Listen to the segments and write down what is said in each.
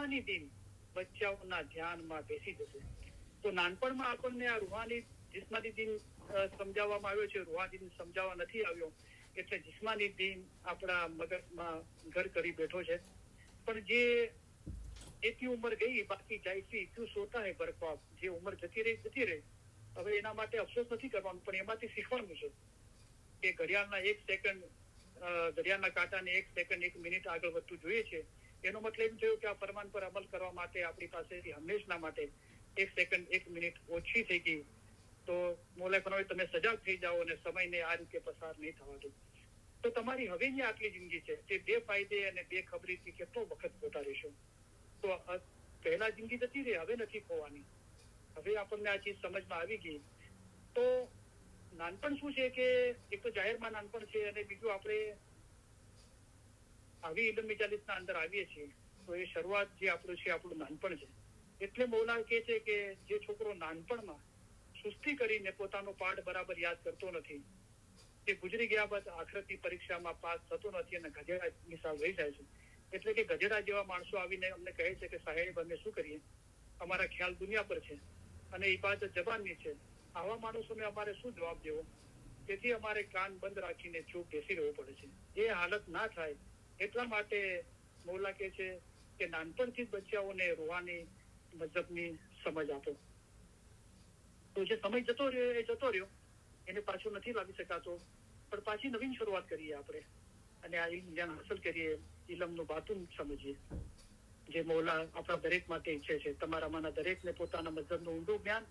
જિસ્માની દિન બચ્ચાઓના ધ્યાનમાં બેસી જશે. તો નાનપણમાં આપણને આ રૂહાની જિસ્માની દિન સમજાવવામાં આવ્યો છે, રૂહાની દિન સમજાવવા નથી આવ્યો, એટલે જિસ્માની દિન આપણા મગજમાં ઘર કરી બેઠો છે. પણ જે એથી ઉંમર ગઈ બાકી જાય ક્યુ સોતા હે બરખ્વાબ, જે ઉંમર જતી રહી. હવે એના માટે અફસોસ નથી કરવાનું, પણ એમાંથી શીખવાનું છે કે ઘડિયાળના 1 સેકન્ડ, ઘડિયાળના કાંટાને 1 સેકન્ડ 1 મિનિટ આગળ વધતું જોઈએ છે. એનો મતલબ એમ થયો કે આ ફરમાન પર અમલ કરવા માટે આપણી પાસેથી હંમેશના માટે 1 સેકન્ડ 1 મિનિટ ઓછી થઈ ગઈ. તો મોલા ફરમાવે તમે સજાગ થઈ જાઓ અને સમયને આ રીતે પસાર નહીં થવા દો. તો તમારી હવેની આટલી જિંદગી છે તે બેફાયદે અને બેખબરીથી કેટલો વખત ખોટા રહેશો. તો પહેલા જિંદગી જતી રહી, હવે નથી ખોવાની. હવે આપણને આ ચીજ સમજમાં આવી ગઈ. તો નાનપણ શું છે કે એક તો જાહેરમાં નાનપણ છે, અને બીજું આપણે આવી ઇલમ મિજાલિસના અંદર આવીએ છીએ તો એ શરૂઆત જે આપણું છે આપણું નાનપણ છે. એટલે મૌલા કહે છે કે જે છોકરો નાનપણમાં સુસ્તી કરીને પોતાનો પાઠ બરાબર યાદ કરતો નથી, તે ગુજરી ગયા બાદ આખરતની પરીક્ષામાં પાસ થતો નથી અને ગધેડા મિસાલ રહી જાય છે. એટલે કે ગધેડા જેવા માણસો આવીને અમને કહે છે કે સાહેબ અમે શું કરીએ, અમારા ખ્યાલ દુનિયા પર છે અને ઇબાદત જબાનની છે. આવા માણસોને અમારે શું જવાબ દેવો? તેથી અમારે કાન બંધ રાખીને ચૂપ બેસી રહેવું પડે છે. એ હાલત ના થાય એટલા માટે મૌલા કહે છે કે નાનપણથી જ બચ્ચાઓને રૂહાની મઝહબની સમજ આપો. તો જે સમય જતો રહ્યો એ જતો રહ્યો, એને પાછો નથી લાવી શકાતો, પણ પાછી નવીન શરૂઆત કરીએ આપણે અને આ ઇલ્મ જ્ઞાન હાંસલ કરીએ, ઇલમનું બાતુન સમજીએ, જે મૌલા આપણા દરેક માટે ઈચ્છે છે. તમારામાંના દરેકને પોતાના મઝહબનું ઊંડું જ્ઞાન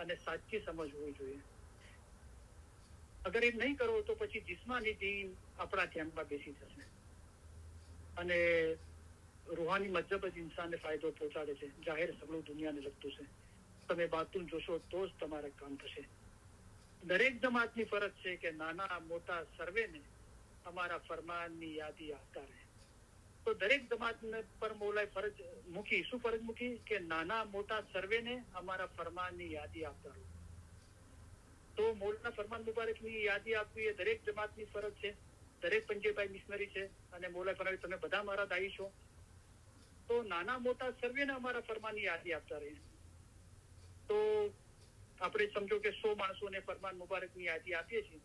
અને સાચી સમજ હોવી જોઈએ. અગર એમ નહીં કરો તો પછી જિસ્માની દીન આપણા ધ્યાનમાં બેસી જશે અને રૂહાની મઝહબ જ ઇન્સાનને ફાયદો પહોંચાડે છે. જાહેર સગળું દુનિયાને લગતું છે. તમે બાતુન જોશો તો જ તમારા કામ થશે. દરેક જમાતની ફરજ છે કે નાના મોટા સર્વેને અમારા ફરમાનની યાદી આપતા રહે. તો દરેક જમાતને પર મૌલાએ ફરજ મૂકી. શું ફરજ મૂકી? કે નાના મોટા સર્વેને અમારા ફરમાનની યાદી આપતા રહો. તો મૌલાના ફરમાન મુબારકની યાદી આપવી એ દરેક જમાતની ફરજ છે. દરેક પંજેબાઈ મિશનરી છે અને મૌલા ફરમાવે તમે બધા મારા દાઈ છો, તો નાના મોટા સર્વેને અમારા ફરમાનની યાદી આપતા રહે. તો આપણે સમજો કે 100 માણસોને ફરમાન મુબારકની યાદી આપીએ છીએ,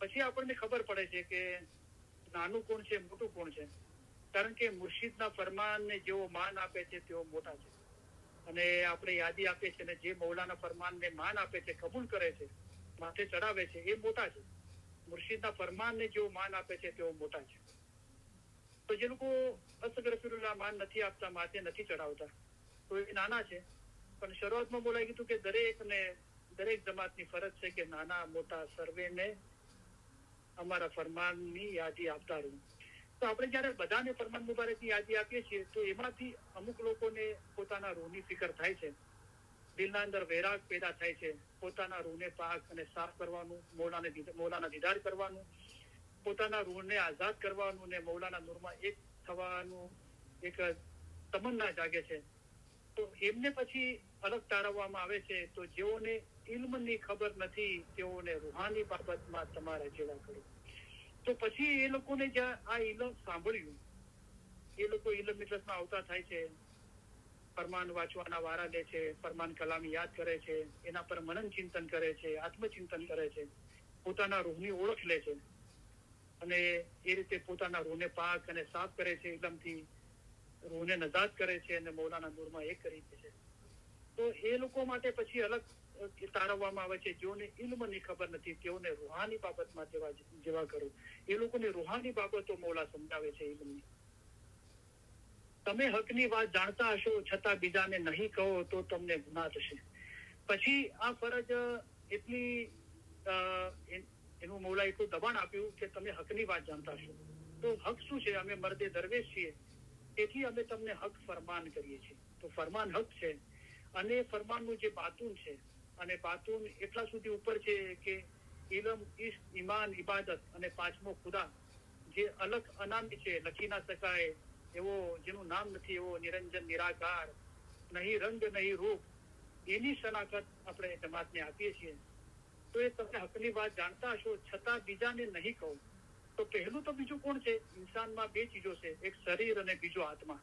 પછી આપણને ખબર પડે છે કે નાનું કોણ છે, મોટું કોણ છે. કારણ કે મુર્શિદના ફરમાનને જેવો માન આપે છે તેઓ મોટા છે, અને આપણે યાદી આપીએ છીએ, અને જે મૌલાના ફરમાનને માન આપે છે, કબૂલ કરે છે, માથે ચડાવે છે, એ મોટા છે. મુર્શિદના ફરમાનને જેવો માન આપે છે તેઓ મોટા છે. તો જે લોકો અસ્તગફિરુલ્લાહ માન નથી આપતા, માથે નથી ચડાવતા, તો એ નાના છે. પણ શરૂઆતમાં બોલાઈ ગયું કે દરેક જમાતની ફરજ છે કે નાના મોટા સર્વેને અમારા ફરમાનની યાદી આપતા રહું. તો આપણે જયારે બધાને ફરમાન મુબારકની યાદી આપીએ છીએ તો એમાંથી અમુક લોકોને પોતાના રૂહની ફિકર થાય છે, દિલના અંદર વૈરાગ પેદા થાય છે, પોતાના રૂહને પાક અને સાફ કરવાનું, મૌલાના દીદાર કરવાનું, પોતાના રૂહને આઝાદ કરવાનું ને મૌલાના નૂરમાં એક થવાનું એક તમન્ના જાગે છે. તો એમને પછી અલગ તારવવામાં આવે છે. તો જેઓને ઇલ્મની ખબર નથી તેઓને રૂહાની બાબતમાં તમારા જેવા કરો. તો પછી એ લોકોને જ્યાં આ ઇલમ સાંભળ્યું, એ લોકો ઇલમ મિજલસમાં આવતા થાય છે, ફરમાન વાંચવાના વારા લે છે, ફરમાન કલામ યાદ કરે છે, એના પર મનન ચિંતન કરે છે, આત્મચિંતન કરે છે, પોતાના રૂહની ઓળખ લે છે અને એ રીતે પોતાના રૂહને પાક અને સાફ કરે છે, ઇલમથી રૂહને નજાત કરે છે અને મૌલાના નૂરમાં એક કરી દે છે. તો એ લોકો માટે પછી અલગ તારવવામાં આવે છે. જેઓને ઇલ્મની ખબર નથી તેઓને રૂહાની બાબતમાં જેવા કરો. એ લોકોને રૂહાની બાબતો મૌલા સમજાવે છે ઇલ્મની. તમે હકની વાત જાણતા હશો છતાં બીજાને નહીં કહો તો તમને ગુનાહ થશે. પછી આ ફરજ એટલી એનું મૌલા એટલું દબાણ આપ્યું કે તમે હકની વાત જાણતા હશો. તો હક શું છે? અમે મર્દે દરવેશ છીએ, તેથી અમે તમને હક ફરમાન કરીએ છીએ. તો ફરમાન હક છે અને ફરમાનનું જે બાતુન છે, અને બાતુન એટલા સુધી ઉપર છે કે ઇલમ, ઇશ્ક, ઈમાન, ઇબાદત અને પાંચમો ખુદા, જે અલગ અનામી છે, લખી ના શકાય એવો, જેનું નામ નથી એવો, નિરંજન નિરાકાર, નહીં રંગ નહીં રૂપ, એની શનાખત આપણે જમાતને આપીએ છીએ. તો એ તમે હકની વાત જાણતા હશો છતાં બીજાને નહીં કહો. તો પહેલું તો બીજું કોણ છે? ઇન્સાનમાં 2 ચીજો છે, એક શરીર અને બીજો આત્મા.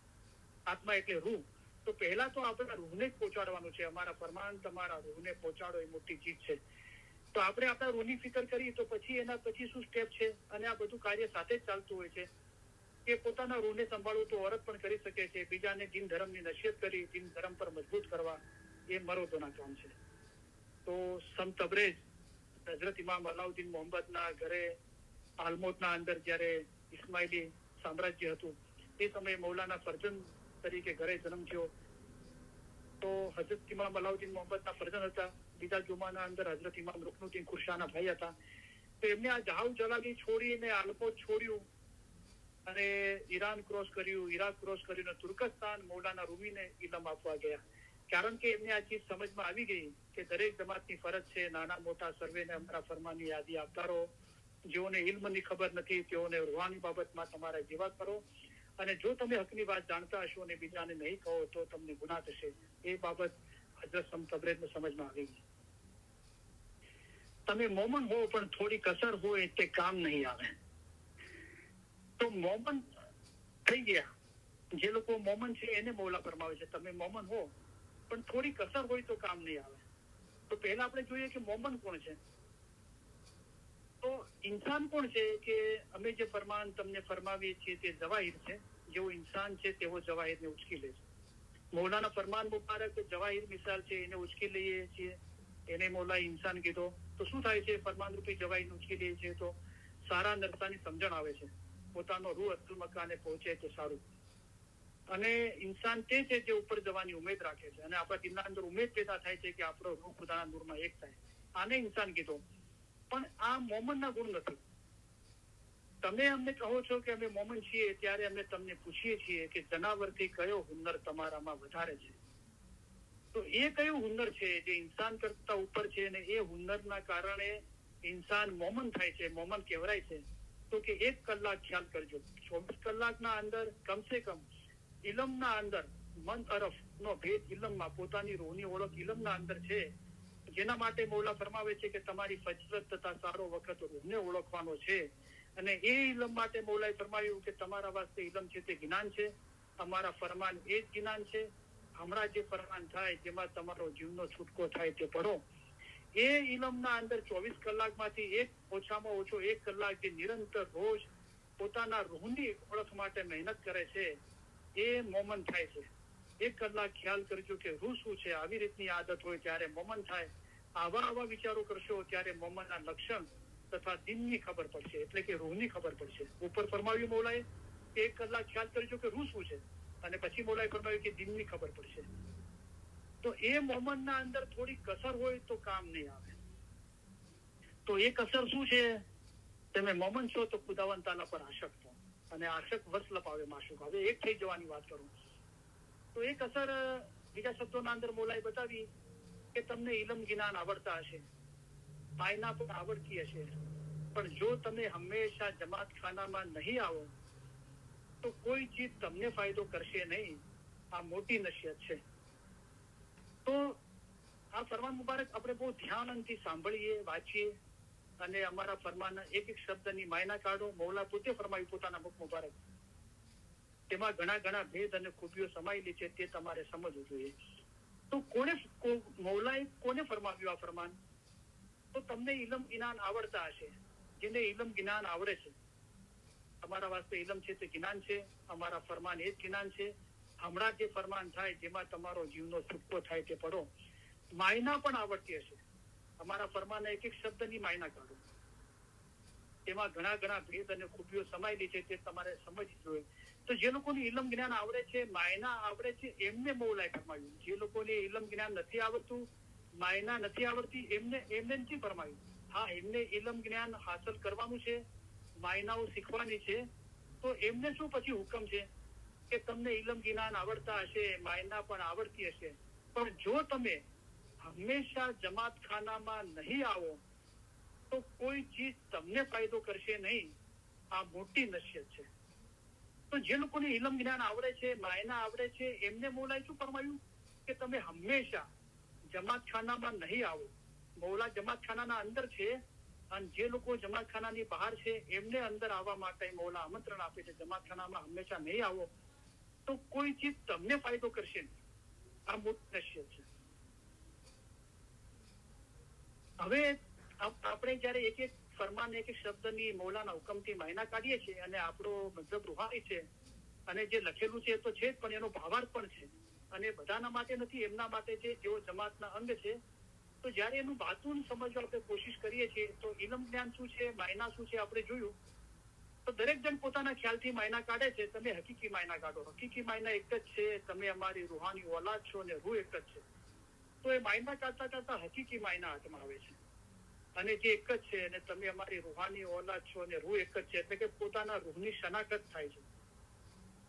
આત્મા એટલે રૂહ. તો પહેલા તો આપણા રૂહને જ પહોંચાડવાનું છે. અમારા ફરમાન તમારા રૂહને પહોંચાડો એ મોટી ચીજ છે. તો આપણે આપણા રૂહની ફિકર કરી તો પછી એના પછી શું સ્ટેપ છે, અને આ બધું કાર્ય સાથે જ ચાલતું હોય છે. કે પોતાના રૂહને સંભાળવું તો औरत પણ કરી શકે છે. બીજાને દીન ધર્મની નસીહત કરી, દીન ધર્મ પર મજબૂત કરવા, એ મરોદોના કામ છે. તો સંત તબરેજ હઝરત ઇમામ અલાઉદ્દીન મોહમ્મદના ઘરે આલમોટના અંદર જ્યારે ઇસ્માઇલી સામ્રાજ્ય હતું તે સમયે મૌલાના ફરજંદ તરીકે ઘરે જન્મ થયો. તો હઝરત ઇમામ અલાઉદ્દીન મોહમ્મદના ફરજંદ હતા. બીજા જુમાના અંદર હઝરત ઇમામ રુકનુદ્દીન ખુરશાના ભાઈ હતા. તો એમને આ જહાવ જલાલી છોડીને આલમોટ છોડ્યું અને ઈરાન ક્રોસ કર્યું, ઈરાક ક્રોસ કર્યું, તુર્કસ્તાન મૌલાના રૂમીને ઇલમ આપવા ગયા. કારણ કે એમને આ ચીજ સમજમાં આવી ગઈ કે દરેક જમાતની ફરજ છે નાના મોટા સર્વેને અમારા ફરમાનની યાદી આપતા રહો. જેઓને ઇલ્મની ખબર નથી તેઓને રૂહાની બાબતમાં તમારા જેવા કરો, અને જો તમે હકની વાત જાણતા હશો અને બીજાને નહીં કહો તો તમને ગુનાહ થશે. એ બાબત હઝરત સંત તબરેજને સમજમાં આવી ગઈ. તમે મોમન હો પણ થોડી કસર હોય તે કામ નહીં આવે. તો મોમન થઈ ગયા, જે લોકો મોમન છે એને મૌલા ફરમાવે છે તમે મોમન હો પણ થોડી કસર હોય તો કામ નહીં આવે. તો પહેલા આપણે જોઈએ કે મોમન કોણ છે. તો ઇન્સાન કોણ છે કે અમે જે ફરમાન તમને ફરમાવીએ છીએ તે જવાહિર છે. જેવો ઇન્સાન છે તેવો જવાહિરને ઉચકી લે છે. મૌલાના ફરમાન મુબારક જવાહિર મિસાલ છે, એને ઉચકી લઈએ છીએ, એને મૌલા ઇન્સાન કીધો. તો શું થાય છે, ફરમાન રૂપી જવાહિર ઉચકી લઈએ છીએ તો સારા નરસાની સમજણ આવે છે. પોતાનો રૂહ અસલ મકાને પહોંચે તો સારું. અને ઇન્સાન તે છે જે ઉપર જવાની ઉમેદ રાખે છે, અને આપણા દિલના અંદર ઉમેદ પેદા થાય છે કે આપણો રૂહ ખુદાના નૂરમાં એક થાય. આને ઇન્સાન કીધો. પણ આ મોમનના ગુણ નથી. તમે અમને કહો છો કે અમે મોમન છીએ, ત્યારે અમે તમને પૂછીએ છીએ કે જનાવરથી કયો હુન્નર તમારામાં વધારે છે. તો એ કયું હુન્નર છે જે ઇન્સાન કરતા ઉપર છે, અને એ હુન્નરના કારણે ઇન્સાન મોમન થાય છે, મોમન કહેવાય છે. તો કે 1 કલાક ખ્યાલ કરજો, 24 કલાકના અંદર કમસે કમ ઇલમના અંદર મન અરફ નો ભેદ ઇલમમાં, પોતાની રૂહની ઓળખ ઇલમના અંદર છે. જેના માટે મૌલા ફરમાવે છે કે તમારી ફજરત તથા સારો વખત રૂહને ઓળખવાનો છે. અને એ ઇલમ માટે મૌલાએ ફરમાવ્યું કે તમારા વાસ્તે ઇલમ છે તે જ્ઞાન છે, અમારા ફરમાન એ જ જ્ઞાન છે. હમણાં જે ફરમાન થાય જેમાં તમારો જીવનો છૂટકો થાય તે પઢો. એ ઇલમના અંદર 24 કલાકમાંથી ઓછામાં ઓછો 1 કલાક જે નિરંતર રોજ પોતાના રૂહની ઓળખ માટે મહેનત કરે છે એ મોમન થાય છે. 1 કલાક ખ્યાલ કરજો કે રૂહ શું છે. આવી રીતની આદત હોય ત્યારે મોમન થાય. આવા વિચારો કરશો ત્યારે મોમનના લક્ષણ તથા દિનની ખબર પડશે, એટલે કે રૂહની ખબર પડશે. ઉપર ફરમાવ્યું મૌલાએ કે 1 કલાક ખ્યાલ કરજો કે રૂહ શું છે, અને પછી મૌલાએ ફરમાવ્યું કે દિનની ખબર પડશે. તો એ મોમનના અંદર થોડી કસર હોય તો કામ નહીં આવે. તો એ કસર શું છે, તમે મોમન છો તો ખુદાવંદ તાલા પર આશક થો, અને આશક વસ લપાવે માશુક. હવે એક થઈ જવાની વાત કરું તો એક અસર બીજા શબ્દોના અંદર મૌલાએ બતાવી કે તમને ઇલમ જ્ઞાન આવડતા હશે, આયના પણ આવડતી હશે, પણ જો તમે હંમેશા જમાત ખાનામાં નહીં આવો તો કોઈ ચીજ તમને ફાયદો કરશે નહીં. આ મોટી નસીહત છે. તો આ ફરમાન મુબારક આપણે બહુ ધ્યાનથી સાંભળીએ, વાંચીએ, અને અમારા ફરમાનના એક શબ્દની માયના કાઢો. મૌલા પોતે ફરમાવ્યું પોતાના મુખ મુબારક, તેમાં ઘણા ભેદ અને ખૂબીઓ સમાયેલી છે, તે તમારે સમજવું જોઈએ. તો મૌલાએ કોને ફરમાવ્યું આ ફરમાન? તો તમને ઇલમ જ્ઞાન આવડતા હશે, જેને ઇલમ જ્ઞાન આવડે છે. અમારા વાસ્તે ઇલમ છે તે જ્ઞાન છે, અમારા ફરમાન એ જ જ્ઞાન છે. હમણાં જે ફરમાન થાય જેમાં તમારો જીવનો છૂટકો થાય તે પઢો. માયના પણ આવડતી હશે. અમારા ફરમાનના એક શબ્દની માયના કાઢો. તેમાં ઘણા ભેદ અને ખૂબીઓ સમાયેલી છે, તે તમારે સમજવું જોઈએ. તો જે લોકોને ઇલમ જ્ઞાન આવડે છે, માયના આવડે છે, એમને મૌલાએ ફરમાવ્યું. જે લોકોને ઇલમ જ્ઞાન નથી આવડતું, માયના નથી આવડતી, એમને નથી ફરમાવ્યું. હા, એમને ઇલમ જ્ઞાન હાંસલ કરવાનું છે, માયનાઓ શીખવાની છે. તો એમને શું પછી હુકમ છે કે તમને ઇલમ જ્ઞાન આવડતા હશે, માયના પણ આવડતી હશે, પણ જો તમે હંમેશા જમાત ખાનામાં નહીં આવો તો કોઈ ચીજ તમને ફાયદો કરશે નહીં. આ મોટી નસીહત છે. તો જે લોકોને ઇલમ જ્ઞાન આવડે છે, માયના આવડે છે, એમને મૌલાએ શું ફરમાવ્યું કે તમે હંમેશા જમાત ખાનામાં નહીં આવો. મૌલા જમાત ખાનાના અંદર છે, અને જે લોકો જમાત ખાનાની બહાર છે એમને અંદર આવવા માટે મૌલા આમંત્રણ આપે છે. જમાત ખાનામાં હંમેશા નહીં આવો તો કોઈ ચીજ તમને ફાયદો કરશે નહીં. આ મોટી નસીહત છે. હવે આપણે જયારે એક એક ફરમાન એક એક શબ્દની મૌલાના હુકમથી માયના કાઢીએ છીએ અને આપણો મતલબ રૂહાની છે અને જે લખેલું છે તો છે જ, પણ એનો ભાવાર્થ પણ છે અને બધાના માટે નથી, એમના માટે છે જેઓ જમાતના અંગ છે. તો જયારે એનું બાતુન સમજવા આપણે કોશિશ કરીએ છીએ તો ઇલમ જ્ઞાન શું છે, માયના શું છે આપણે જોયું. તો દરેક જણ પોતાના ખ્યાલથી માયના કાઢે છે. તમે હકીકી માયના કાઢો. હકીકી માયના એક જ છે, તમે અમારી રૂહાની ઓલાદ છો ને રૂહ એક જ છે. તો એ માયના કાઢતા કાઢતા હકીકી માયના હાથમાં આવે છે અને જે એક જ છે અને તમે અમારી રૂહાની ઓલાદ છો અને રૂહ એક જ છે, એટલે કે પોતાના રૂહની શનાખત થાય છે.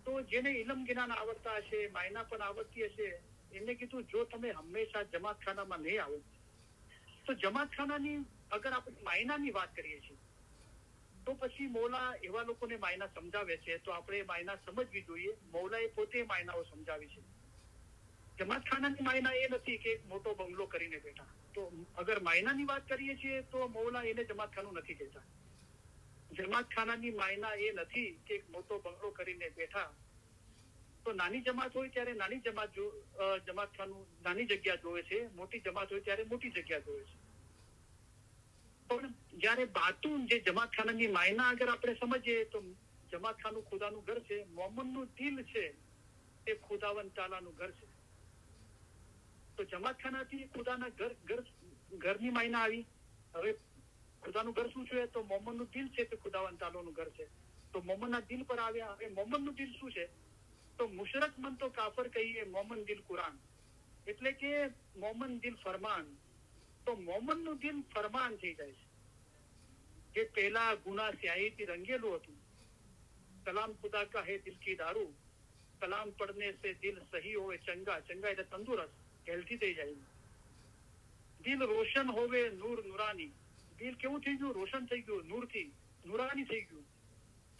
તો જેને ઇલમ જ્ઞાન આવડતા હશે, માયના પણ આવડતી હશે, એને કીધું જો તમે હંમેશા જમાતખાનામાં નહીં આવો તો જમાતખાનાની અગર આપણે માયનાની વાત કરીએ છીએ તો પછી મૌલા એવા લોકોને માયના સમજાવે છે તો આપણે માયના સમજવી જોઈએ. મૌલાએ પોતે માયનાઓ સમજાવી છે. જમાતખાનાની માયના એ નથી કે એક મોટો બંગલો કરીને બેઠા. તો અગર માયનાની વાત કરીએ છીએ તો મૌલા એને જમાતખાનું નથી કહેતા. જમાતખાનાની માયના એ નથી કે એક મોટો બંગલો કરીને બેઠા. તો નાની જમાત હોય ત્યારે નાની જમાતખાનું નાની જગ્યા જોવે છે, મોટી જમાત હોય ત્યારે મોટી જગ્યા જોવે છે. પણ જયારે બાતુન જે જમાતખાનાની માયના અગર આપણે સમજીએ તો જમાતખાનું ખુદાનું ઘર છે, મોમનનું દિલ છે એ ખુદાવંદ તાલાનું ઘર છે. તો જમાતખાનાથી ખુદાના ઘરની માયના આવી. હવે ખુદાનું ઘર શું છે તો મોમનનું દિલ છે તે ખુદાવંદ તાલાનું ઘર છે. તો મોમનના દિલ પર આવ્યા. હવે મોમનનું દિલ શું છે તો મુશરક મન તો કાફર કહીએ, મોમન દિલ કુરાન, એટલે કે મોમન દિલ ફરમાન. તો મોમનનું દિલ ફરમાન થઈ જાય છે. જે પહેલા ગુના સ્યાહીથી રંગેલું હતું, કલામ ખુદા કા હે દિલ કી દારૂ, કલામ પડને સે દિલ સહી હોવે ચંગા, ચંગા એટલે તંદુરસ્ત, હેલ્થી થઈ જાય. દિલ રોશન હોવે નૂર નુરાની, દિલ કેવું થઈ ગયું? રોશન થઈ ગયું, નૂરથી નુરાની થઈ ગયું.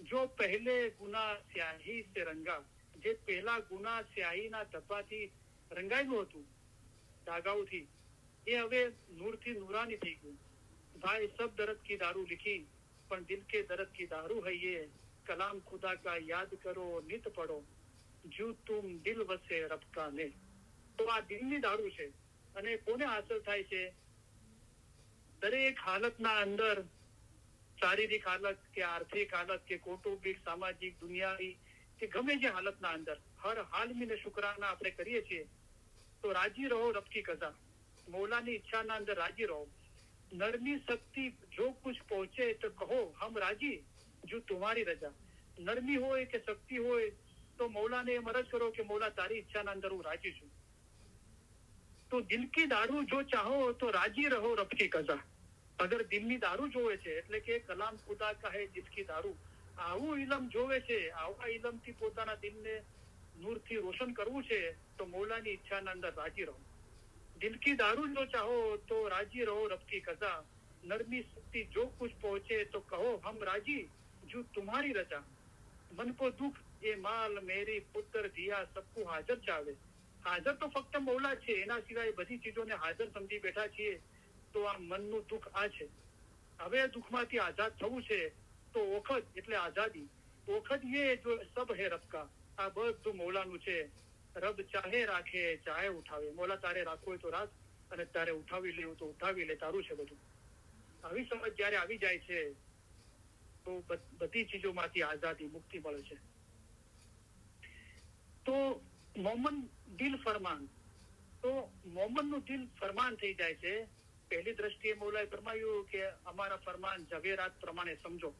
જો પહેલે ગુના સ્યાહી સે રંગા, જે પહેલા ગુના સ્યાહીના ધબ્બાથી રંગાયેલું હતું, ધાગાઓથી, એ હવે નૂરથી નૂરાની થઈ ગયું. ભાઈ સબ દર્દ કી દારૂ લીખી પણ દિલ કે દર્દ કી દારૂ है ये, કલામ ખુદા કા યાદ કરો નિત પડો, જો તુમ દિલ વસે રબ કા ને. તો આ દિલની દારૂ છે અને કોને હાંસલ થાય છે? દરેક હાલતના અંદર, શારીરિક હાલત કે આર્થિક હાલત કે કૌટુંબિક સામાજિક દુનિયાવી કે ગમે જે હાલતના અંદર હર હાલ મીને શુક્રાના આપણે કરીએ છીએ તો રાજી રહો રબ કી કઝા, મૌલાની ઈચ્છાના અંદર રાજી રહો. નરમી શક્તિ જો કુછ પહોંચે તો કહો હમ રાજી, જો તુમ્હારી રજા. નરમી હોય કે શક્તિ હોય તો મૌલાને એમ અરજ કરો કે મૌલા તારી ઈચ્છાના અંદર હું રાજી છું. તો દિલ કી દારૂ જો ચાહો તો રાજી રહો રબ કી કઝા. અગર દિલની દારૂ જોવે છે એટલે કે કલામ ખુદા કા હે જિસકી દારૂ, આવું ઇલમ જોવે છે, આવા ઇલમથી પોતાના દિલને નૂરથી રોશન કરવું છે તો મૌલાની ઈચ્છાના અંદર રાજી રહો. દિલ કી દારૂ જો ચાહો તો રાજી રહો રબ કી કઝા, નરમી શક્તિ જો કુછ પહોંચે તો કહો હમ રાજી, જો તુમ્હારી રજા. મન કો દુઃખ એ માલ મેરી પુત્ર દિયા સબકો હાજર ચાવે. હાજર તો ફક્ત મૌલા છે, એના સિવાય બધી ચીજોને હાજર સમજી બેઠા છીએ. તો આ મનનું દુઃખ આ છે. હવે દુઃખમાંથી આઝાદ થવું છે તો ઓખદ એટલે આઝાદી. ઓખદ એ જો સબ હે રબ કા, આ બધું મૌલાનું છે. રબ ચાહે રાખે ચાહે ઉઠાવે. મૌલા તારે રાખવું હોય તો રાખ અને તારે ઉઠાવી લેવું તો ઉઠાવી લે, તારું છે બધું. આવી સમજ જયારે આવી જાય છે તો બધી ચીજોમાંથી આઝાદી મુક્તિ મળે છે. તો મોમન દિલ ફરમાન, તો મોમનનું દિલ ફરમાન થઈ જાય છે. પહેલી દ્રષ્ટિએ મૌલાએ ફરમાયું કે અમારા ફરમાન ઝવેરાત પ્રમાણે સમજો.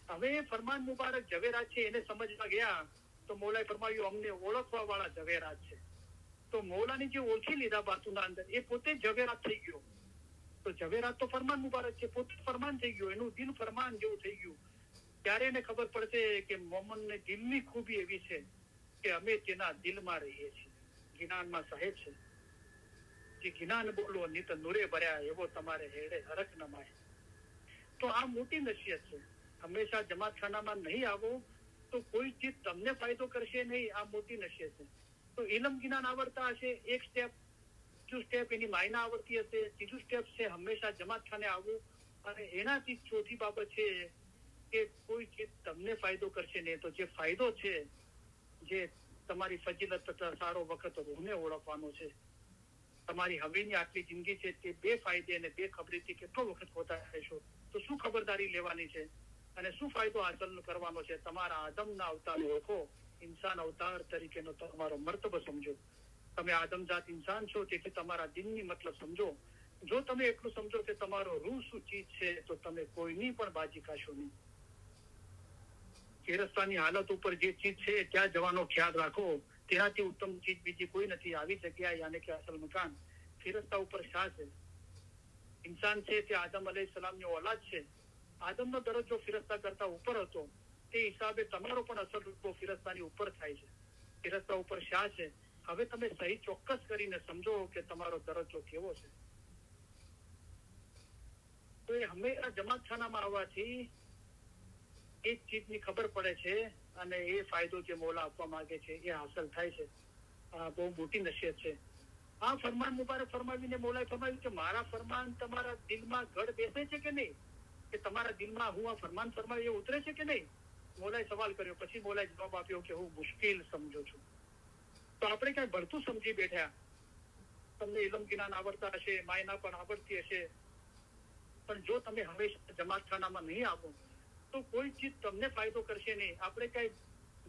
હવે ફરમાન મુબારક ઝવેરાત છે એને સમજવા ગયા તો મૌલાએ ફરમાયું અમને ઓળખવા વાળા ઝવેરાત છે. તો મૌલાની જે ઓળખી લીધા બાતુના અંદર એ પોતે ઝવેરાત થઈ ગયો. તો ઝવેરાત તો ફરમાન મુબારક છે, પોતે ફરમાન થઈ ગયો, એનું દિલ ફરમાન જેવું થઈ ગયું. ત્યારે એને ખબર પડશે કે મોમનને દિલની ખૂબી એવી છે કે અમે તેના દિલમાં રહીએ છીએ. જ્ઞાનમાં સાહેબ છે જે જ્ઞાન બોલો નિત નૂરે ભર્યા એવો તમારે હેડે હરખ નમાય. તો આ મોટી નસીહત છે. હંમેશા જમાતખાનામાં નહીં આવો તો કોઈ ચીજ તમને ફાયદો કરશે નહીં. આ મોટી નસીહત છે. તો ઇલમ જ્ઞાન આવડતા હશે એક સ્ટેપ, બીજું સ્ટેપ એની માયના આવડતી હશે, ત્રીજું સ્ટેપ છે હંમેશા જમાતખાને આવવું. અને એનાથી ચોથી બાબત છે કે કોઈ ચીજ તમને ફાયદો કરશે નહીં. તો જે ફાયદો છે, જે તમારી ફજીલત તથા સારો વખત રૂહને ઓળખવાનો છે. તમારી હવેની આટલી જિંદગી છે તે બે ફાયદે અને બે ખબરીથી કેટલો વખત હોતા રહેશો, તો શું ખબરદારી લેવાની છે અને શું ફાયદો હાંસલ કરવાનો છે. તમારા આદમના અવતાર ઓળખો, ઇન્સાન અવતાર તરીકેનો તમારો મર્તબો સમજો. તમે આદમજાત ઇન્સાન છો, તેથી તમારા દિનની મતલબ સમજો. જો તમે એટલું સમજો કે તમારો રૂહ શું ચીજ છે, તો તમે કોઈની પણ બાજી ખાશો નહીં. ફેરસ્તાની હાલત ઉપર જે ચીજ છે ત્યાં જવાનો ખ્યાલ રાખો. તેનાથી ઉત્તમ ચીજ બીજી કોઈ નથી. આવી જગ્યા યાને કે અસલ મકાન ફેરસ્તા ઉપર શાહ છે. ઇન્સાન છે તે આદમ અલૈહિસ્સલામની ઓલાદ છે. આદમનો દરજ્જો ફિરસ્તા કરતા ઉપર હતો, તે હિસાબે તમારો પણ અસલ રૂપો ફિરસ્તાની ઉપર થાય છે. ફિરસ્તા ઉપર શાહ છે. હવે તમે સહી ચોક્કસ કરીને સમજો કે તમારો દરજ્જો કેવો છે. તો એ હંમેશા જમાતખાનામાં આવવાથી એક ચીજની ખબર પડે છે અને એ ફાયદો જે મોલા આપવા માંગે છે એ હાંસલ થાય છે. આ બહુ મોટી નસીહત છે. આ ફરમાન મુબારક ફરમાવીને મોલાએ ફરમાવ્યું કે મારા ફરમાન તમારા દિલમાં ગળ બેસે છે કે નહીં, કે તમારા દિલમાં હું આ ફરમાન ફરમાવી એ ઉતરે છે કે નહીં. મોલાએ સવાલ કર્યો. પછી મોલાએ જવાબ આપ્યો કે હું મુશ્કેલ સમજુ છું. તો આપણે ક્યાંય ભળતું સમજી બેઠા. તમને ઇલમ જ્ઞાન આવડતા હશે, માયના પણ આવડતી હશે, પણ જો તમે હંમેશા જમાતખાનામાં નહીં આવો તો કોઈ ચીજ તમને ફાયદો કરશે નહીં. આપણે કઈ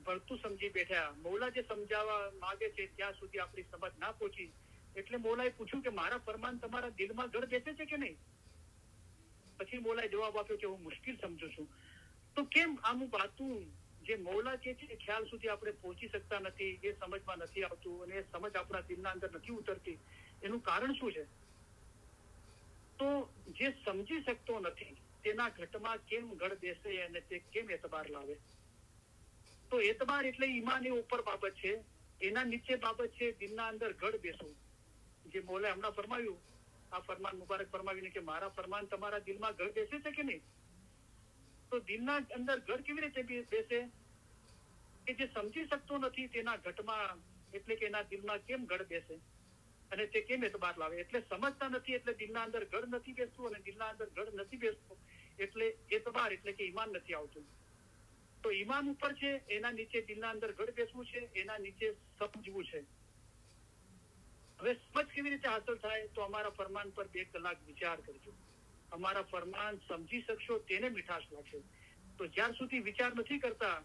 ભળતું સમજી બેઠા. મૌલા જે સમજાવવા માંગે છે ત્યાં સુધી આપણી સમજ ના પહોંચી. એટલે મૌલાએ પૂછ્યું કે મારા ફરમાન તમારા દિલમાં ગળ બેસે છે કે નહીં. પછી મૌલાએ જવાબ આપ્યો કે હું મુશ્કેલ સમજુ છું. તો કેમ આનું બાતું જે મૌલા કે છે ખ્યાલ સુધી આપણે પહોંચી શકતા નથી, એ સમજમાં નથી આવતું અને એ સમજ આપણા દિલના અંદર નથી ઉતરતી, એનું કારણ શું છે? તો જે સમજી શકતો નથી તેના ઘટમાં કેમ ગળ બેસે અને તે કેમ એતબાર લાવે? તો એતબાર એટલે ઈમાન એ ઉપર બાબત છે, એના નીચે બાબત છે દિલના અંદર ગળ બેસવું. જે મૌલાએ હમણાં ફરમાવ્યું, આ ફરમાન મુબારક ફરમાવીને કે મારા ફરમાન તમારા દિલમાં ગળ બેસે છે કે નહીં. તો દિલના અંદર ગળ કેવી રીતે બેસે? કે જે સમજી શકતો નથી તેના ઘટમાં એટલે કે એના દિલમાં કેમ ગળ બેસે અને તે કેમ એતબાર લાવે. એટલે સમજતા નથી એટલે દિલના અંદર ગળ નથી બેસતું, અને દિલના અંદર ગળ નથી બેસતું એટલે એતબાર એટલે કે ઈમાન નથી આવતું. તો ઈમાન ઉપર છે, એના નીચે દિલના અંદર ગળ બેસવું છે, એના નીચે સમજવું છે. હવે સમજ કેવી રીતે હાંસલ થાય? તો અમારા ફરમાન પર 2 કલાક વિચાર કરજો. અમારા ફરમાન સમજી શકશો તેને મીઠાશ લાગશે. તો જ્યાર સુધી વિચાર નથી કરતા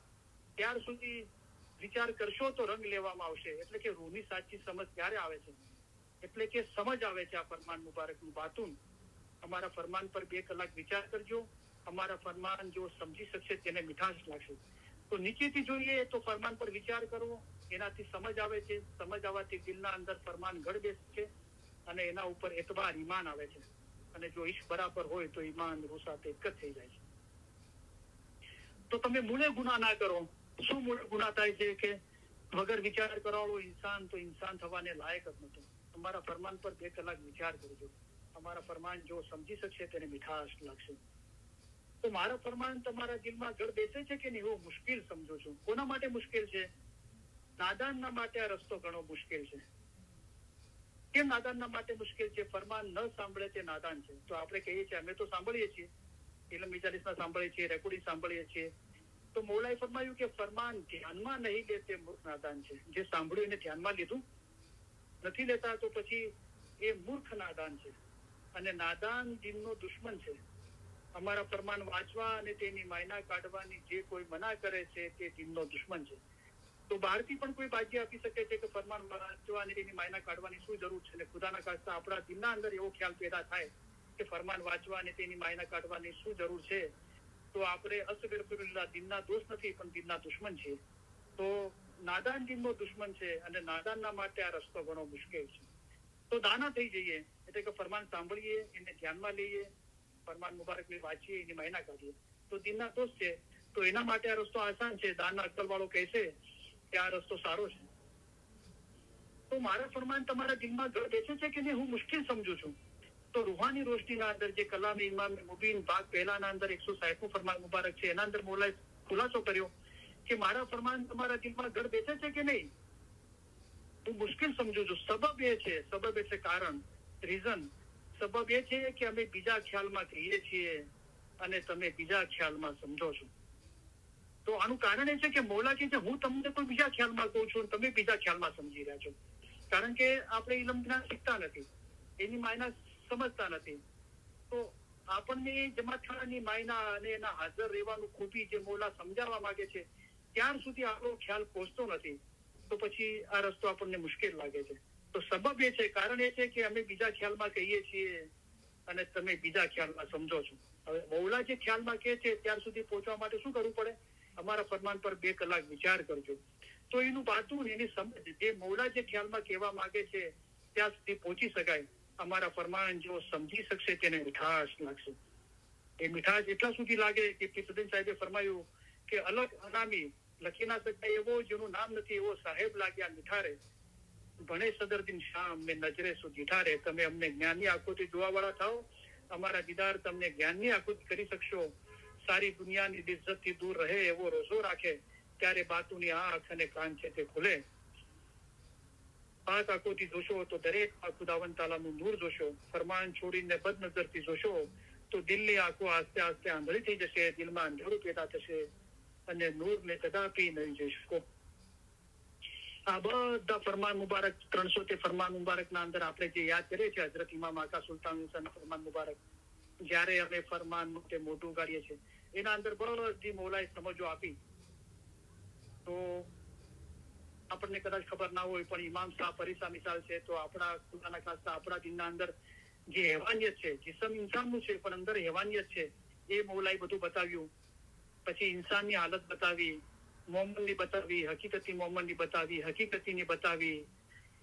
ત્યાર સુધી વિચાર કરશો તો રંગ લેવામાં આવશે. એટલે કે રૂહની સાચી સમજ ક્યારે આવે છે? એટલે કે સમજ આવે છે આ ફરમાન મુબારકનું બાતુન. અમારા ફરમાન પર 2 કલાક વિચાર કરજો. અમારા ફરમાન જો સમજી શકશે તેને મીઠાશ લાગશે. તો નીચેથી જોઈએ તો ફરમાન પર વિચાર કરો, એનાથી સમજ આવે છે. સમજ આવવાથી દિલના અંદર ફરમાન ગળ બેસે છે અને એના ઉપર એતબાર ઈમાન આવે છે. અને જો ઈશ બરાબર હોય તો ઈમાન રૂહ સાથે એક જ થઈ જાય છે. તો તમે મૂળે ગુનાહ ના કરો. શું મૂળે ગુનાહ થાય છે? કે વગર વિચાર કરવાળો ઇન્સાન તો ઇન્સાન થવાને લાયક જ નહોતો. અમારા ફરમાન પર 2 કલાક વિચાર કરજો. અમારા ફરમાન જો સમજી શકશે તેને મીઠાશ લાગશે. તો મારા ફરમાન તમારા દિલમાં ગળ બેસે છે કે નહીં, હું મુશ્કેલ સમજુ છું. કોના માટે મુશ્કેલ છે? નાદાનના માટે આ રસ્તો ઘણો મુશ્કેલ છે. કેમ નાદાનના માટે મુશ્કેલ છે? ફરમાન ન સાંભળે તે નાદાન છે. તો આપણે કહીએ છીએ, અમે તો સાંભળીએ છીએ, ઇલમ મિજાલિસમાં સાંભળીએ છીએ, રેકોર્ડિંગ સાંભળીએ છીએ. તો મૌલાએ ફરમાયું કે ફરમાન ધ્યાનમાં નહીં લે તે મૂર્ખ નાદાન છે. જે સાંભળ્યું એને ધ્યાનમાં લીધું નથી લેતા તો પછી એ મૂર્ખ નાદાન છે. અને નાદાન દિનનો દુશ્મન છે. અમારા ફરમાન વાંચવા અને તેની માયના કાઢવાની જે કોઈ મના કરે છે તે દિનનો દુશ્મન છે. તો બહારથી પણ કોઈ બાજી આપી શકે છે કે ફરમાન વાંચવા અને તેની માયના કાઢવાની શું જરૂર છે, અને ખુદાના ખાસ્તા આપણા દિલના અંદર એવો ખ્યાલ પેદા થાય કે ફરમાન વાંચવા અને તેની માયના કાઢવાની શું જરૂર છે, તો આપણે અસગરફિરુલ્લાહ દિનના દોષ નથી પણ દિનના દુશ્મન છે. તો નાદાન દિનનો દુશ્મન છે અને નાદાનના માટે આ રસ્તો ઘણો મુશ્કેલ છે. તો દાના થઈ જઈએ, એટલે કે ફરમાન સાંભળીએ, એને ધ્યાનમાં લઈએ, ફરમાન મુબારકને વાંચીએ, એની માયના કાઢીએ. તો દિનના દોષ છે તો એના માટે આ રસ્તો આસાન છે. દાનના અક્કલ વાળો કહેશે કે આ રસ્તો સારો છે. તો મારા ફરમાન તમારા દિલમાં ગળ બેસે છે કે નહીં, હું મુશ્કેલ સમજુ છું. તો રૂહાની રોશનીના અંદર જે કલામે ઇમામ મુબીન ભાગ પહેલાના અંદર 160 ફરમાન મુબારક છે, એના અંદર મોલાએ ખુલાસો કર્યો કે મારા ફરમાન તમારા દિલમાં ગળ બેસે છે કે નહીં, હું મુશ્કેલ સમજુ છું. સબબ એ છે, સબબ એટલે કારણ, રીઝન. સબબ એ છે કે અમે બીજા ખ્યાલમાં કહીએ છીએ અને તમે બીજા ખ્યાલમાં સમજો છો. તો આનું કારણ એ છે કે મૌલા કે હું તમને કોઈ બીજા ખ્યાલમાં કહું છું, તમે બીજા ખ્યાલમાં સમજી રહ્યા છો. કારણ કે આપણે ઇલમ જ્ઞાન શીખતા નથી, એની માયના સમજતા નથી. તો આપણને જમાતખાનાની માયના અને એના હાજર રહેવાનું ખૂબી જે મૌલા સમજાવવા માંગે છે ત્યાર સુધી આપણો ખ્યાલ પહોંચતો નથી. તો પછી આ રસ્તો આપણને મુશ્કેલ લાગે છે. તો સબબ એ છે, કારણ એ છે કે અમે બીજા ખ્યાલમાં કહીએ છીએ અને તમે બીજા ખ્યાલમાં સમજો છો. હવે મૌલા જે ખ્યાલમાં કહે છે ત્યાર સુધી પહોંચવા માટે શું કરવું પડે? અમારા ફરમાન પર 2 કલાક વિચાર કરજો. તો એનું બાતું એની સમજ જે મૌલા જે ખ્યાલમાં કહેવા માંગે છે ત્યાં સુધી પહોંચી શકાય. અમારા ફરમાન જો સમજી શકશે તેને મીઠાશ લાગશે. એ મીઠાશ એટલા સુધી લાગે કે ફિસુદ્દીન સાહેબે ફરમાયું કે અલગ અનામી લખી ના શકાય એવો જેનું નામ નથી એવો સાહેબ લાગ્યા મીઠારે, ભણે સદરદીન શામ મેં નજરે સુધી ઠારે. તમે અમને જ્ઞાનની આંખોથી જોવાવાળા થાઓ, અમારા દીદાર તમને જ્ઞાનની આંખોથી કરી શકશો. સારી દુનિયાની ઇજ્જતથી દૂર રહે એવો રોજો રાખે, ત્યારે બાતુની આંખ અને કાન છે તે ખુલે. પાક આંખોથી જોશો તો દરેક ખુદાવંદ તાલાનું નૂર જોશો. ફરમાન છોડીને બદનજરથી જોશો તો દિલની આંખો આસ્તે આસ્તે આંધળી થઈ જશે, દિલમાં અંધારું પેદા થશે અને નૂરને કદાપી નહીં જોઈ શકો. આ બધા ફરમાન મુબારક 300 ફરમાન મુબારક ના અંદર આપણે જે યાદ કરીએ છીએ હજરત ઇમામ આકા સુલતાન હુસૈનના ફરમાન મુબારક, જયારે અમે ફરમાન તે મોટું કાઢીએ છીએ એના અંદર બધી મૌલાએ સમજો આપી. તો આપણને કદાચ ખબર ના હોય પણ ઇમામ સાહેબ પરિસા મિસાલ છે. તો આપણા ખુદાના ખાસ્તા આપણા દિનના અંદર જે હેવાનિયત છે, જિસ્મ ઇન્સાનનું છે પણ અંદર હેવાનિયત છે, એ મૌલાએ બધું બતાવ્યું. પછી ઇન્સાનની હાલત બતાવી, મોહમ્મદની બતાવી, હકીકતી મોહમ્મદની બતાવી, હકીકતીની બતાવી,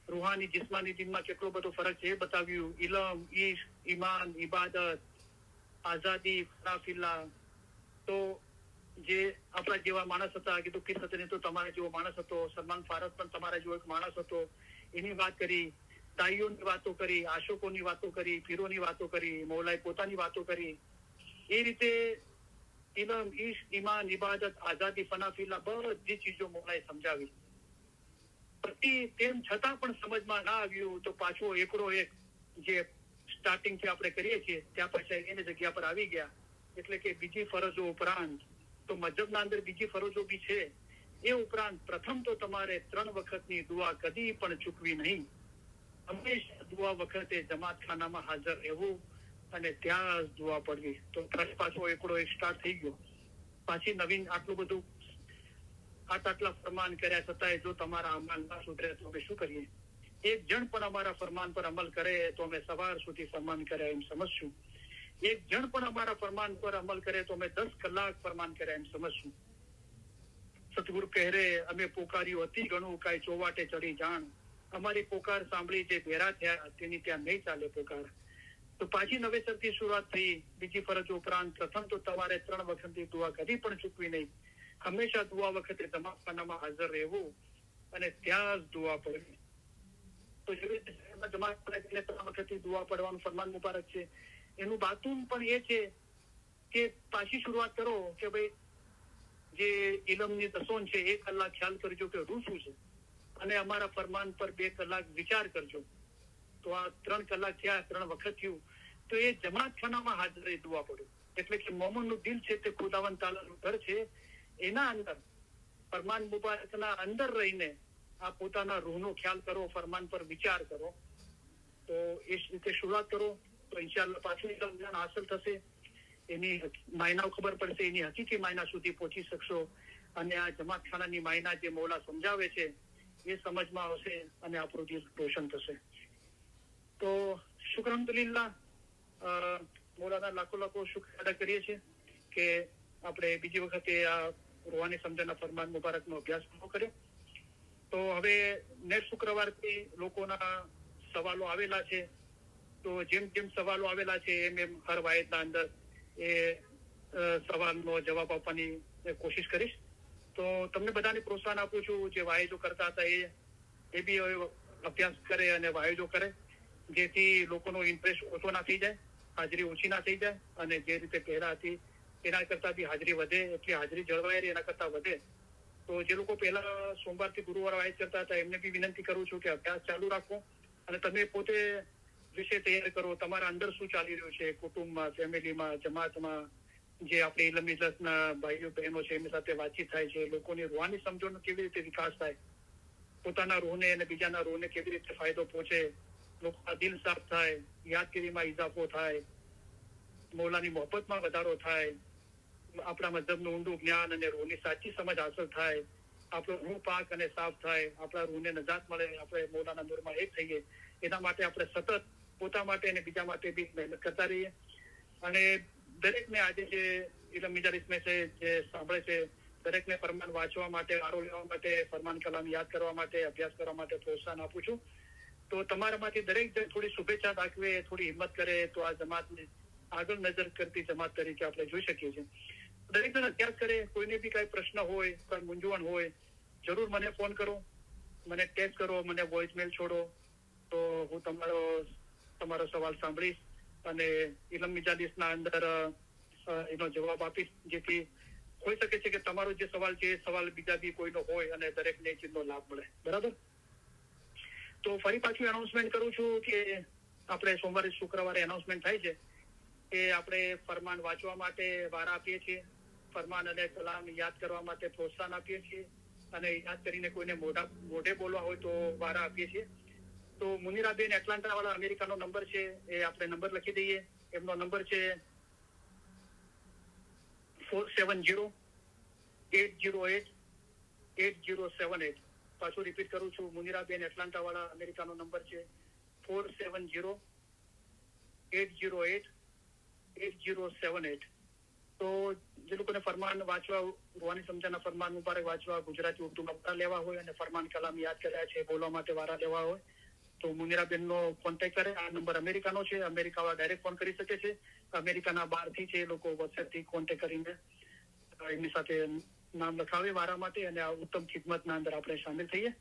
રૂહાની જિસ્માની દિનમાં કેટલો બધો ફરક છે એ બતાવ્યું. ઇલમ, ઈશ્ક, ઈમાન, ઇબાદત, આઝાદી, ફરાફિલ્લા. તો જે આપણા જેવા માણસ હતા, કીધું પીર સતને તો તમારા જેવો માણસ હતો, સલમાન ફારસ પણ તમારા જેવો એક માણસ હતો, એની વાત કરી. દાઈઓની વાતો કરી, આશોકોની વાતો કરી, પીરોની વાતો કરી, મૌલાએ પોતાની વાતો કરી. એ રીતે ઇલમ, ઈશ્ક, ઈમાન, ઇબાદત, આઝાદી, ફનાફિલ્લા બધી ચીજો મૌલાએ સમજાવી. પછી તેમ છતાં પણ સમજમાં ના આવ્યું તો પાછો એકડો એક જે સ્ટાર્ટિંગથી આપણે કરીએ છીએ ત્યાં પછી એની જગ્યા પર આવી ગયા. એટલે કે બીજી ફરજો ઉપરાંત તો મજહબના અંદર બીજી ફરજો બી છે. એ ઉપરાંત પ્રથમ તો તમારે 3 વખતની દુઆ કદી પણ ચૂકવી નહીં. હંમેશા દુઆ વખતે જમાતખાનામાં હાજર રહેવું અને ત્યાં જ દુઆ પડવી. તો પાછો એકડો એક સ્ટાર્ટ થઈ ગયો. પાછી નવીન આટલું બધું આટલા ફરમાન કર્યા છતાંય જો તમારા અમલ ના સુધરે તો અમે શું કરીએ? એક જણ પણ અમારા ફરમાન પર અમલ કરે તો અમે સવાર સુધી ફરમાન કર્યા એમ સમજશું. એક જણ પણ અમારા ફરમાન પર અમલ કરે તો અમે 10 કલાક ફરમાન કર્યા એમ સમજશું. સતગુરુ કહે અમે પોકાર્યું અતિ ઘણું કાંઈ ચોવાટે ચડી જાણ, અમારી પોકાર સાંભળી જે ભેરા થયા તેની ત્યાં નહીં ચાલે પોકાર. તો પાછી નવેસરથી શરૂઆત થઈ. બીજી ફરજ ઉપરાંત પ્રથમ તો તમારે 3 વખતની દુઆ કદી પણ ચૂકવી નહીં. હંમેશા દુઆ વખતે જમાતખાનામાં હાજર રહેવું અને ત્યાં જ દુઆ પડવી. તો જેવી રીતે જમાતખાને 3 વખતની દુઆ પડવાનું ફરમાન મુબારક છે. એનું બાતુન પણ એ છે કે પાછી શરૂઆત કરો કે ભાઈ જે ઇલમની દસોન છે 1 કલાક ખ્યાલ કરજો કે રૂ શું છે અને અમારા ફરમાન પર 2 કલાક વિચાર કરજો. તો આ 3 કલાક થયા, 3 વખત થયું. તો એ જમાતખાનામાં હાજર રહી દુઆ પડો. એટલે કે મોમનનું દિલ છે તે ખુદાવંદ તાલાનું ઘર છે, એના અંદર ફરમાન મુબારકના અંદર રહીને આ પોતાના રૂહનો ખ્યાલ કરો, ફરમાન પર વિચાર કરો. તો એ રીતે શરૂઆત કરો તો ઇન્શાઅલ્લાહ પાછું જ્ઞાન હાંસલ થશે. એની માયના ખબર પડશે, એની હકીકી માયના સુધી પહોંચી શકશો અને આ જમાતખાનાની માયના જે મૌલા સમજાવે છે એ સમજમાં આવશે અને આપણું દિલ રોશન થશે. તો શુક્ર અલ્હમ્દુલિલ્લાહ, મૌલાના લાખો શુક્ર અદા કરીએ છીએ કે આપણે બીજી વખતે આ રૂહાની સમજણના ફરમાન મુબારકનો અભ્યાસ પૂરો કર્યો. તો હવે નેક્સ્ટ શુક્રવારથી લોકોના સવાલો આવેલા છે. તો જેમ જેમ સવાલો આવેલા છે એમ હર વાયદના અંદર એ સવાલનો જવાબ આપવાની કોશિશ કરીશ. તો તમને બધાને પ્રોત્સાહન આપું છું જે વાયદો કરતા હતા એ બી અભ્યાસ કરે અને વાયદો કરે, જેથી લોકોનો ઇન્ટરેસ્ટ ઓછો ના થઈ જાય, હાજરી ઓછી ના થઈ જાય અને જે રીતે પહેલા હતી એના કરતા બી હાજરી વધે, એટલી હાજરી જળવાય રહે એના કરતા વધે. તો જે લોકો પહેલા સોમવારથી ગુરુવાર વાયદ કરતા હતા એમને બી વિનંતી કરું છું કે અભ્યાસ ચાલુ રાખો અને તમે પોતે વિષય તૈયાર કરો. તમારા અંદર શું ચાલી રહ્યું છે કુટુંબમાં, ફેમિલીમાં, જમાતમાં, જે આપણે ઇલમ ઇજલસના ભાઈઓ બહેનો છે એમની સાથે વાતચીત થાય છે, લોકોની રૂહાની સમજણનો કેવી રીતે વિકાસ થાય, પોતાના રૂહને અને બીજાના રૂહને કેવી રીતે ફાયદો પહોંચે, લોકોના દિલ સાફ થાય, યાદગીરીમાં ઇજાફો થાય, મૌલાની મોહબ્બતમાં વધારો થાય, આપણા મذહબનું ઊંડું જ્ઞાન અને રૂહની સાચી સમજ હાંસલ થાય, આપણો રૂહ પાક અને સાફ થાય, આપણા રૂહને નજાત મળે, આપણે મૌલાના નૂરમાં એક થઈએ, એના માટે આપણે સતત પોતા માટે અને બીજા માટે બી મહેનત કરતા રહીએ. અને દરેકને આજે જે ઇલમ મજાલિસમાં છે જે સાંભળે છે દરેકને ફરમાન વાંચવા માટે, વારો લેવા માટે, ફરમાન કલામ યાદ કરવા માટે, અભ્યાસ કરવા માટે પ્રોત્સાહન આપું છું. તો તમારામાંથી દરેક જણ થોડી શુભેચ્છા દાખવે, થોડી હિંમત કરે તો આ જમાતને આગળ નજર કરતી જમાત તરીકે આપણે જોઈ શકીએ છીએ. દરેક જણ અભ્યાસ કરે, કોઈને બી કઈ પ્રશ્ન હોય, કોઈ મૂંઝવણ હોય, જરૂર મને ફોન કરો, મને ટેક્સ્ટ કરો, મને વોઇસમેલ છોડો, તો હું તમારો સવાલ સાંભળીશ અને ઇલમ મજાલિસના અંદર એનો જવાબ આપીશ, જેથી હોઈ શકે છે કે તમારો જે સવાલ છે એ સવાલ બીજા બી કોઈનો હોય અને દરેકને ચીજનો લાભ મળે. બરાબર? તો ફરી પાછું એનાઉન્સમેન્ટ કરું છું કે આપણે સોમવારે શુક્રવારે એનાઉન્સમેન્ટ થાય છે કે આપણે ફરમાન વાંચવા માટે વારા આપીએ છીએ, ફરમાન અને કલામ યાદ કરવા માટે પ્રોત્સાહન આપીએ છીએ, અને યાદ કરીને કોઈને મોઢે બોલવા હોય તો વારા આપીએ છીએ. તો મુનિરાબેન એટલાન્ટા વાળા અમેરિકાનો નંબર છે, એ આપણે નંબર લખી દઈએ. એમનો નંબર છે 470-808-8078. પાછું રિપીટ કરું છું, મુનિરાબેન એટલાન્ટા વાળા અમેરિકાનો નંબર છે 470-808-8078. તો જે લોકોને ફરમાન વાંચવા, રૂહાની સમજાના ફરમાન મુબારક વાંચવા ગુજરાતી ઉર્દુમાં વારા લેવા હોય અને ફરમાન કલામ યાદ કર્યા છે, બોલવા માટે વારા લેવા હોય, તો મુનિરાબેનનો કોન્ટેક્ટ કરે. આ નંબર અમેરિકાનો છે, અમેરિકાવાળા ડાયરેક્ટ ફોન કરી શકે છે. અમેરિકાના બહારથી છે એ લોકો વોટ્સએપથી કોન્ટેક્ટ કરીને એમની સાથે નામ લખાવે વારા માટે, અને આ ઉત્તમ ખિદમતના અંદર આપણે સામેલ થઈએ.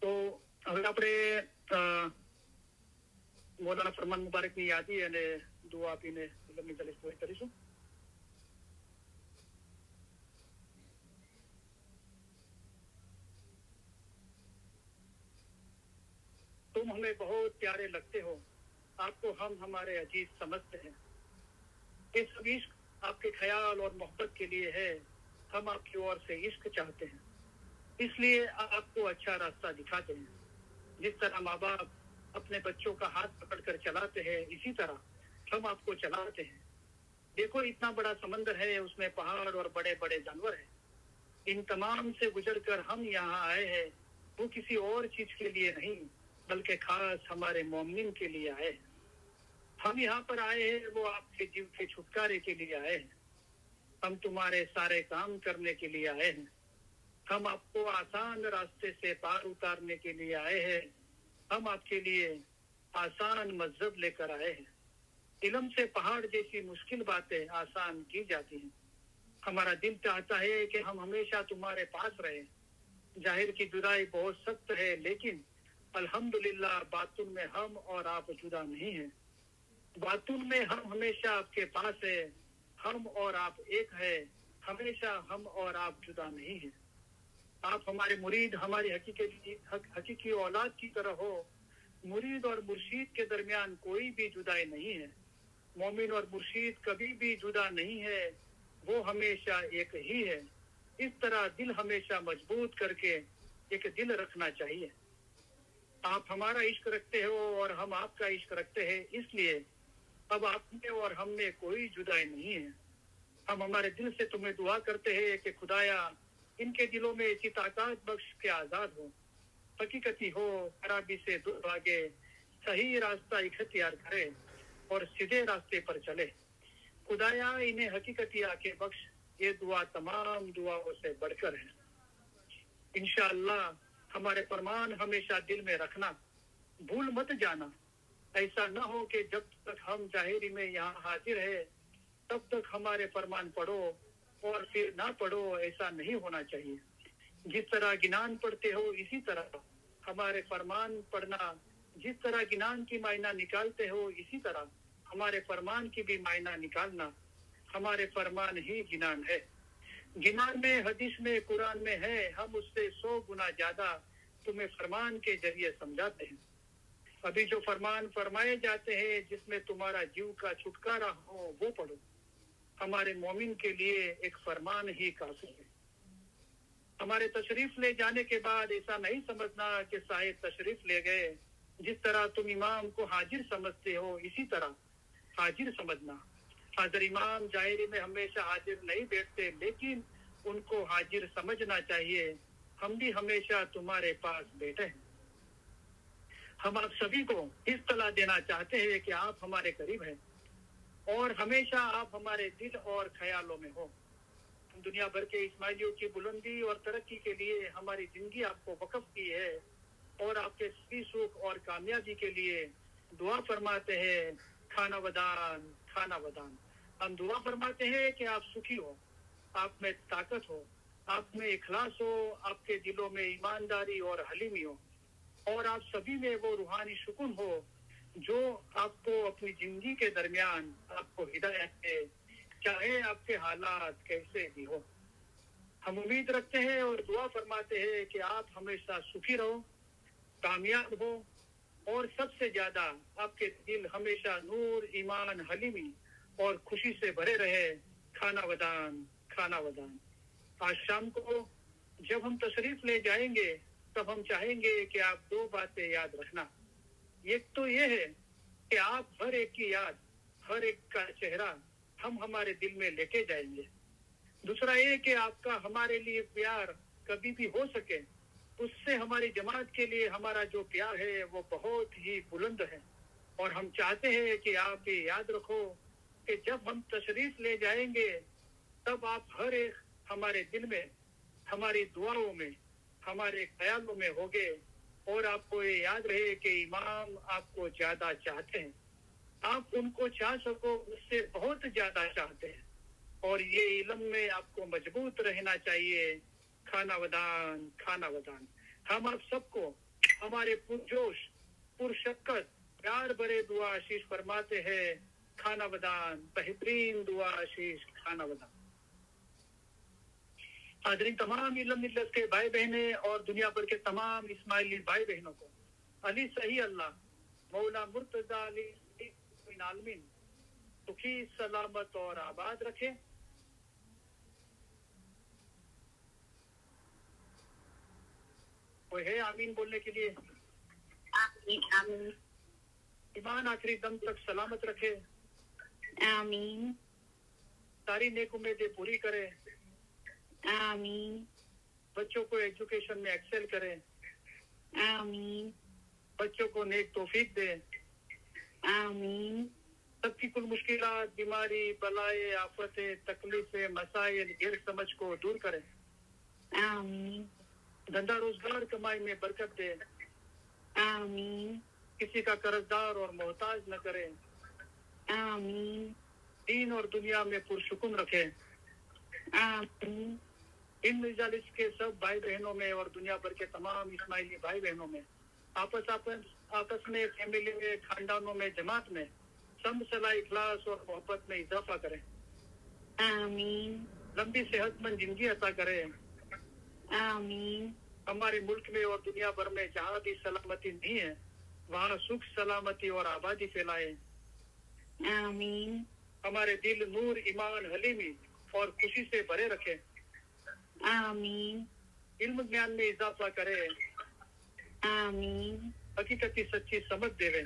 તો હવે આપણે મૌલાના ફરમાન મુબારકની યાદી અને દુઆ આપીને ઇલમની મજલિસ પૂરી કરીશું. तुम हमें बहुत प्यारे लगते हो, आपको हम हमारे अजीज समझते हैं. ये सब इश्क आपके ख्याल और मोहब्बत के लिए है. हम आपकी ओर से इश्क चाहते हैं, इसलिए आपको अच्छा रास्ता दिखाते हैं. जिस तरह माँ बाप अपने बच्चों का हाथ पकड़कर चलाते हैं, इसी तरह हम आपको चलाते हैं. देखो इतना बड़ा समंदर है, उसमें पहाड़ और बड़े बड़े जानवर हैं. इन तमाम से गुजर कर हम यहाँ आए हैं, वो किसी और चीज के लिए नहीं बल्कि खास हमारे मोमिन के लिए आए हैं. हम यहाँ पर आए हैं, वो आपके जीव के छुटकारे के लिए आए हैं. हम तुम्हारे सारे काम करने के लिए आए हैं. हम आपको आसान रास्ते से पार उतारने के लिए आए हैं. हम आपके लिए आसान मजहब लेकर आए हैं. इल्म से पहाड़ जैसी मुश्किल बातें आसान की जाती हैं. हमारा दिल चाहता है कि हम हमेशा तुम्हारे पास रहें. जाहिर की जुदाई बहुत सख्त है, लेकिन अल्हम्दुलिल्लाह बातुन में हम और आप जुदा नहीं हैं. बातुन में हम हमेशा आपके पास है. हम और आप एक है, हमेशा हम और आप जुदा नहीं हैं. आप हमारे मुरीद, हमारी हकीकी औलाद की तरह हो. मुरीद और मुर्शीद के दरमियान कोई भी जुदाई नहीं है. मोमिन और मुर्शीद कभी भी जुदा नहीं है, वो हमेशा एक ही है. इस तरह दिल हमेशा मजबूत करके एक दिल रखना चाहिए. आप हमारा इश्क रखते हो और हम आपका इश्क रखते हैं, इसलिए अब आप में और हम में कोई जुदाई नहीं है. हम हमारे दिल से तुम्हें दुआ करते हैं कि खुदाया इनके दिलों में ऐसी ताकत बख्श के आजाद हो, हकीकती हो, खराबी से दूर भागे, सही रास्ता इख्तियार करे और सीधे रास्ते पर चले. खुदाया इन्हें हकीकती आके बख्श. ये दुआ तमाम दुआओं से बढ़कर है. इंशाअल्लाह हमारे फरमान हमेशा दिल में रखना, भूल मत जाना. ऐसा न हो कि जब तक हम जाहिरी में यहाँ हाजिर है तब तक हमारे फरमान पढ़ो और फिर ना पढ़ो. ऐसा नहीं होना चाहिए. जिस तरह गिनान पढ़ते हो इसी तरह हमारे फरमान पढ़ना. जिस तरह गिनान की मायना निकालते हो इसी तरह हमारे फरमान की भी मायना निकालना. हमारे फरमान ही गिनान है. गिनान में, हदीस में, कुरान में है. हम उससे 100 गुना ज्यादा तुम्हें फरमान के जरिए समझाते हैं. अभी जो फरमान फरमाए जाते हैं जिसमें तुम्हारा जीव का छुटकारा हो वो पढ़ो. हमारे मोमिन के लिए एक फरमान ही काफी है. हमारे तशरीफ ले जाने के बाद ऐसा नहीं समझना कि साहिब तशरीफ ले गए. जिस तरह तुम इमाम को हाजिर समझते हो इसी तरह हाजिर समझना. हाजिर इमाम जाहिरी में हमेशा हाजिर नहीं बैठते लेकिन उनको हाजिर समझना चाहिए. हम भी हमेशा तुम्हारे पास बैठे हैं. हम आप सभी को इस सलाह देना चाहते हैं कि आप हमारे करीब हैं और हमेशा आप हमारे दिल और ख्यालों में हो. दुनिया भर के इस्माइलियों की बुलंदी और तरक्की के लिए हमारी जिंदगी आपको वक्फ की है और आपके सभी सुख और कामयाबी के लिए दुआ फरमाते हैं. खाना वदान खाना वदान. हम दुआ फरमाते हैं कि आप सुखी हो, आप में ताकत हो, आप में इखलास हो, आपके दिलों में ईमानदारी और हलीमी हो और आप सभी में वो रूहानी सुकून हो जो आपको अपनी जिंदगी के दरमियान आपको हिदायत दे, चाहे आपके हालात कैसे भी हो. हम उम्मीद रखते हैं और दुआ फरमाते हैं कि आप हमेशा सुखी रहो, कामयाब हो और सबसे ज्यादा आपके दिल हमेशा नूर, ईमान, हलीमी और खुशी से भरे रहे. खाना वदान खाना वदान. आज शाम को जब हम तशरीफ ले जाएंगे तब हम चाहेंगे कि आप दो बातें याद रखना. एक तो ये है कि आप हर एक की याद, हर एक का चेहरा हम हमारे दिल में लेके जाएंगे. दूसरा ये कि आपका हमारे लिए प्यार कभी भी हो सके उससे हमारी जमात के लिए हमारा जो प्यार है वो बहुत ही बुलंद है और हम चाहते हैं कि आप ये याद रखो कि जब हम तशरीफ ले जाएंगे तब आप हर एक हमारे दिल में, हमारी दुआओं में, हमारे ख्यालों में होगे और आपको ये याद रहे कि इमाम आपको ज्यादा चाहते हैं. आप उनको चाह सको उससे बहुत ज्यादा चाहते हैं और ये इल्म में आपको मजबूत रहना चाहिए. खाना वदान खाना वदान. हम आप सबको हमारे पुरजोश, पुरशक्कत, प्यार भरे दुआ आशीष फरमाते हैं. खाना वदान, बेहतरीन दुआ आशीष. खाना वदान. हाज़रीन तमाम इल्म मिल्लत के भाई बहने और दुनिया भर के तमाम इस्माइली भाई बहनों को अली सही अल्लाह मौला मुर्तजा अली आलमीन सुखी सलामत और आबाद रखे. कोई है आमीन बोलने के लिए? आमीन आमीन ईमान आखिरी दम तक सलामत रखे. आमीन सारी नेक उम्मीदें पूरी करे. आमीन बच्चों को एजुकेशन में एक्सेल करे. आमीन बच्चों को नेक तौफीक दे. आमीन सबकी कुल मुश्किलात, बीमारी, बलाए, आफतें, तकलीफें, मसाइल, गिर समझ को दूर करे. आमीन धंधा रोजगार कमाई में बरकत दे. आमीन किसी का कर्जदार और मोहताज न करे. आमीन दीन और दुनिया में पुरसुकून रखे. आमीन इन मजालिस के सब भाई बहनों में और दुनिया भर के तमाम इस्माइली भाई बहनों में आपस में, फैमिली में, खानदानों में, जमात में सब सलाह, इखलास और मोहब्बत में इजाफा करें. आमीन लंबी सेहतमंद जिंदगी अता करे. आमीन हमारे मुल्क में और दुनिया भर में जहाँ भी सलामती नहीं है वहाँ सुख, सलामती और आबादी फैलाए. आमीन हमारे दिल नूर, ईमान, हलीमी और खुशी से भरे रखे. आमीन इल्म ज्ञान में इजाफा करे. आमीन हकीकती सच्ची समझ देवे.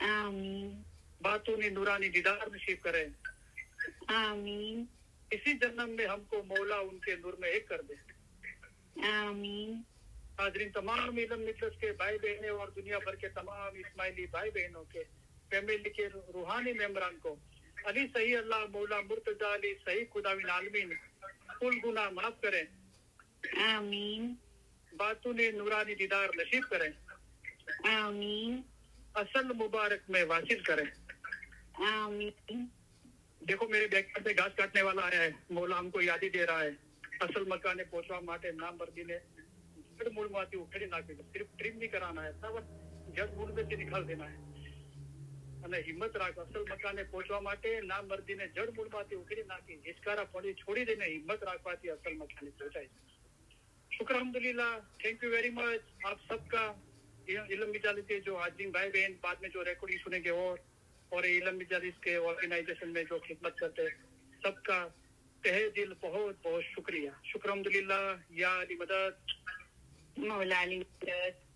आमीन बातों ने नूरानी दीदार नसीब करे. आमीन इसी जन्म में हमको मौला उनके नूर में एक कर दे. आमीन हाज़रीन तमाम इल्म मिल्लत के भाई बहने और दुनिया भर के तमाम इस्माइली भाई बहनों के फैमिली के रूहानी मेंबरान को अली सही अल्लाह मौला मुर्तजा अली सही खुदाविन आलमीन कुल गुनाह माफ करें. आमीन बातों ने नूरानी दीदार नसीब करें. आमीन असल मुबारक में वासिल करें. आमीन देखो मेरे बैक पे घास काटने वाला आया है. मौला हमको याद ही दे रहा है. असल मकाने पहुंचवा माटे नाम वर्दी ने जड़ मूल माती उखेड़ी नाखी. सिर्फ ट्रिम नहीं कराना है, सब जड़ मूल में से निकाल देना है. અને હિંમત રાખ. અસલ મકાને પહોંચવા માટે નામ મર્દીને જડ મૂળમાંથી ઉખેડી નાખી હિચકારા પડી છોડી દેને હિંમત રાખવાથી અસલ મકાને પહોંચાય. શુક્ર અલ્હમ્દુલિલ્લાહ. थैंक यू वेरी मच आप सबका. इलम मजालिस के जो हाजिर भाई बहन बाद में जो रिकॉर्डिंग सुनेंगे और इलम मजालिस के ऑर्गेनाइजेशन में जो खिदमत करते हैं, सबका तहे दिल बहुत बहुत शुक्रिया। शुक्र अल्हम्दुलिल्लाह या अली मदद مولا علی مدد